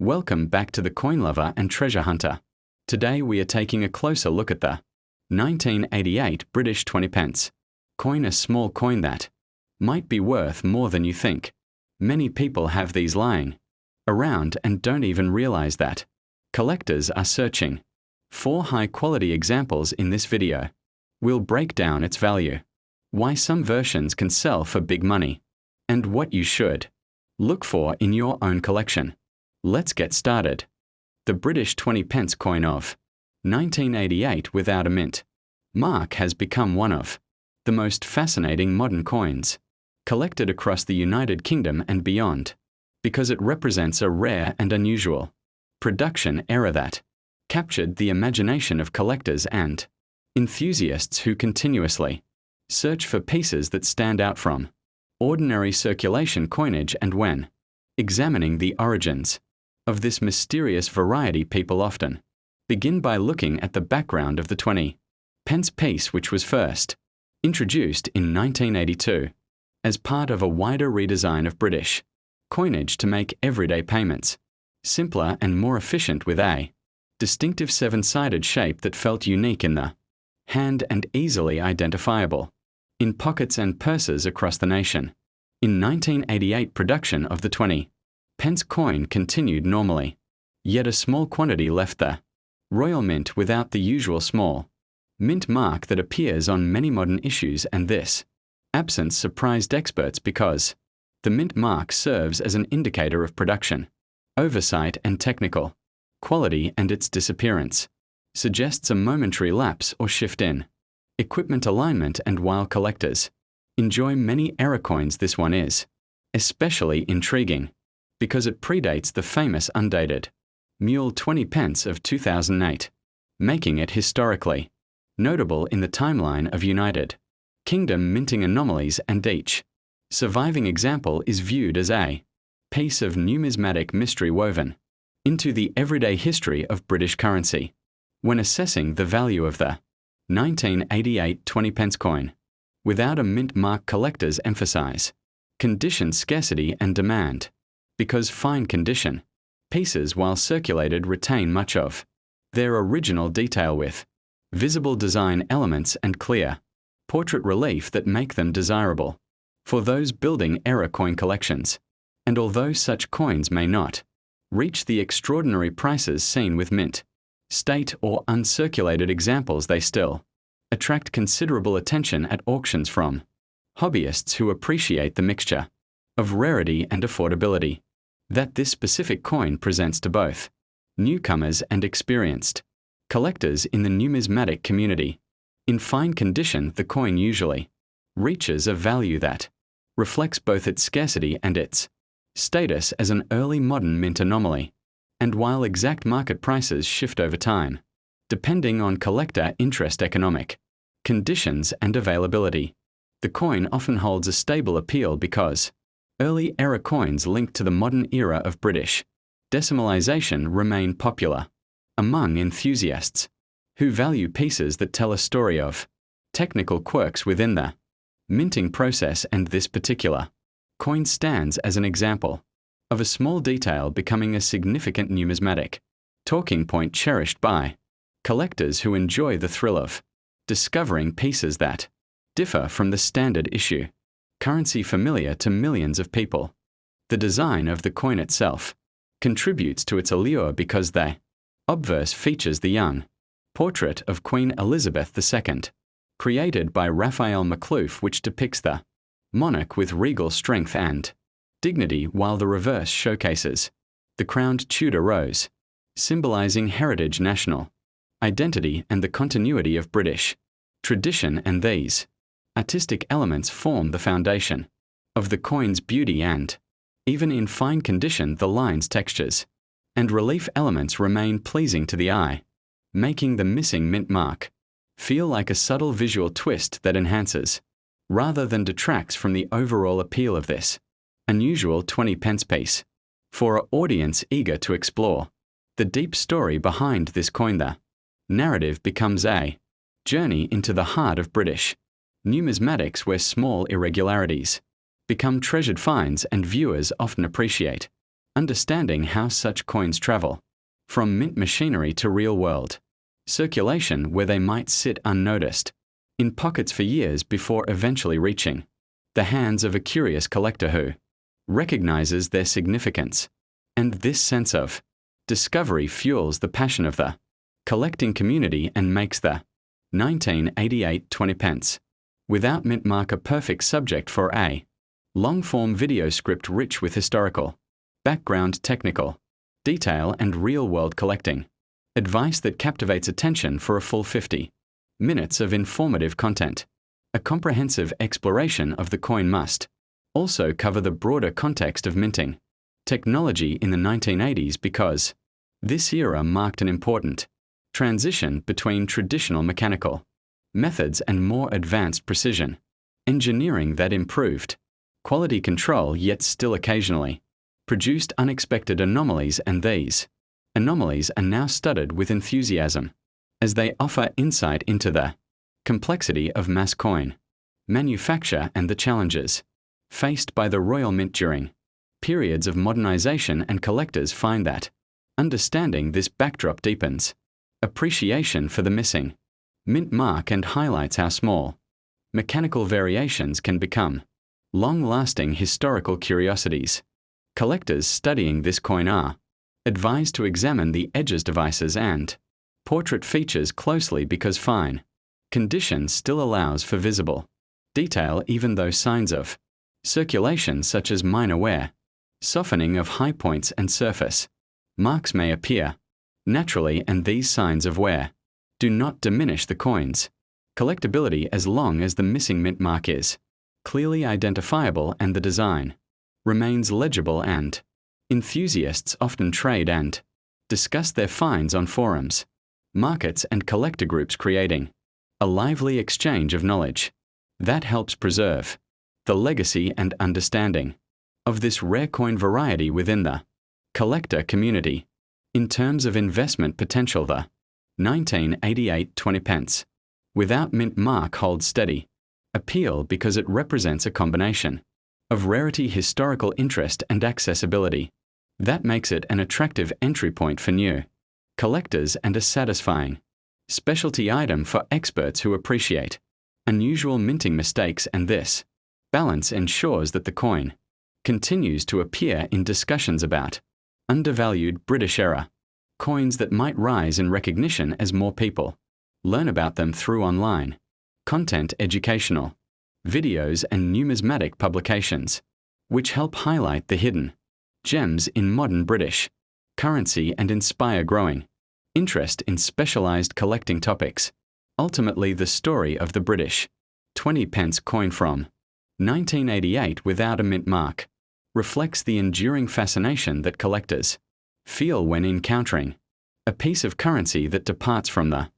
Welcome back to the Coin Lover and Treasure Hunter. Today we are taking a closer look at the 1988 British 20 pence. Coin, a small coin that might be worth more than you think. Many people have these lying around and don't even realize that. Collectors are searching for high-quality examples in this video. We'll break down its value, why some versions can sell for big money, and what you should look for in your own collection. Let's get started. The British 20 pence coin of 1988 without a mint mark has become one of the most fascinating modern coins collected across the United Kingdom and beyond, because it represents a rare and unusual production error that captured the imagination of collectors and enthusiasts who continuously search for pieces that stand out from ordinary circulation coinage. And when examining the origins of this mysterious variety, people often begin by looking at the background of the 20 pence piece, which was first introduced in 1982 as part of a wider redesign of British coinage to make everyday payments simpler and more efficient, with a distinctive seven-sided shape that felt unique in the hand and easily identifiable in pockets and purses across the nation. In 1988, production of the 20 pence coin continued normally, yet a small quantity left the Royal Mint without the usual small mint mark that appears on many modern issues, and this absence surprised experts because the mint mark serves as an indicator of production oversight and technical quality, and its disappearance suggests a momentary lapse or shift in equipment alignment. And while collectors enjoy many error coins, this one is especially intriguing because it predates the famous undated mule 20 pence of 2008, making it historically notable in the timeline of United Kingdom minting anomalies, and each surviving example is viewed as a piece of numismatic mystery woven into the everyday history of British currency. When assessing the value of the 1988 20 pence coin without a mint mark, collectors emphasize condition, scarcity, and demand, because fine condition pieces, while circulated, retain much of their original detail with visible design elements and clear portrait relief that make them desirable for those building error coin collections. And although such coins may not reach the extraordinary prices seen with mint state or uncirculated examples, they still attract considerable attention at auctions from hobbyists who appreciate the mixture of rarity and affordability that this specific coin presents to both newcomers and experienced collectors in the numismatic community. In fine condition, the coin usually reaches a value that reflects both its scarcity and its status as an early modern mint anomaly. And while exact market prices shift over time, depending on collector interest, economic conditions, and availability, the coin often holds a stable appeal because early era coins linked to the modern era of British decimalization remain popular among enthusiasts who value pieces that tell a story of technical quirks within the minting process. And this particular coin stands as an example of a small detail becoming a significant numismatic talking point, cherished by collectors who enjoy the thrill of discovering pieces that differ from the standard issue currency familiar to millions of people. The design of the coin itself contributes to its allure because the obverse features the young portrait of Queen Elizabeth II, created by Raphael McLoof, which depicts the monarch with regal strength and dignity, while the reverse showcases the crowned Tudor rose, symbolizing heritage, national identity, and the continuity of British tradition. And these artistic elements form the foundation of the coin's beauty, and even in fine condition, the lines, textures, and relief elements remain pleasing to the eye, making the missing mint mark feel like a subtle visual twist that enhances rather than detracts from the overall appeal of this unusual 20 pence piece. For an audience eager to explore the deep story behind this coin, the narrative becomes a journey into the heart of British numismatics, where small irregularities become treasured finds and viewers often appreciate understanding how such coins travel, from mint machinery to real world circulation where they might sit unnoticed, in pockets for years before eventually reaching the hands of a curious collector who recognizes their significance. And this sense of discovery fuels the passion of the collecting community and makes the 1988 20 pence without mint mark a perfect subject for a long-form video script rich with historical background, technical detail, and real-world collecting advice that captivates attention for a full 50 minutes of informative content. A comprehensive exploration of the coin must also cover the broader context of minting technology in the 1980s because this era marked an important transition between traditional mechanical methods and more advanced precision engineering that improved quality control yet still occasionally produced unexpected anomalies, and these anomalies are now studied with enthusiasm as they offer insight into the complexity of mass coin manufacture and the challenges faced by the Royal Mint during periods of modernization, and collectors find that understanding this backdrop deepens appreciation for the missing mint mark and highlights how small mechanical variations can become long-lasting historical curiosities. Collectors studying this coin are advised to examine the edges, devices, and portrait features closely because fine condition still allows for visible detail even though signs of circulation such as minor wear, softening of high points and surface marks may appear naturally, and these signs of wear do not diminish the coin's collectability as long as the missing mint mark is clearly identifiable and the design remains legible. And enthusiasts often trade and discuss their finds on forums, markets, and collector groups, creating a lively exchange of knowledge that helps preserve the legacy and understanding of this rare coin variety within the collector community. In terms of investment potential, the 1988 20 pence without mint mark holds steady appeal because it represents a combination of rarity, historical interest, and accessibility that makes it an attractive entry point for new collectors and a satisfying specialty item for experts who appreciate unusual minting mistakes, and this balance ensures that the coin continues to appear in discussions about undervalued British-era coins that might rise in recognition as more people learn about them through online content, educational videos, and numismatic publications, which help highlight the hidden gems in modern British currency and inspire growing interest in specialized collecting topics. Ultimately, the story of the British 20 pence coin from 1988 without a mint mark reflects the enduring fascination that collectors feel when encountering a piece of currency that departs from the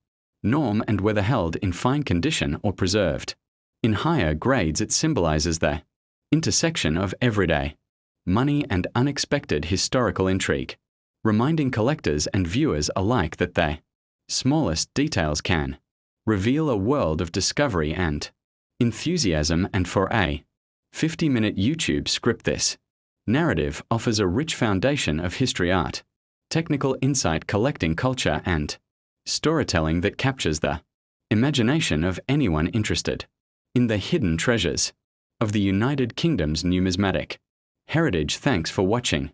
norm, and whether held in fine condition or preserved in higher grades, it symbolizes the intersection of everyday money and unexpected historical intrigue, reminding collectors and viewers alike that the smallest details can reveal a world of discovery and enthusiasm. And for a 50-minute YouTube script, this narrative offers a rich foundation of history, art, technical insight, collecting culture, and storytelling that captures the imagination of anyone interested in the hidden treasures of the United Kingdom's numismatic heritage. Thanks for watching.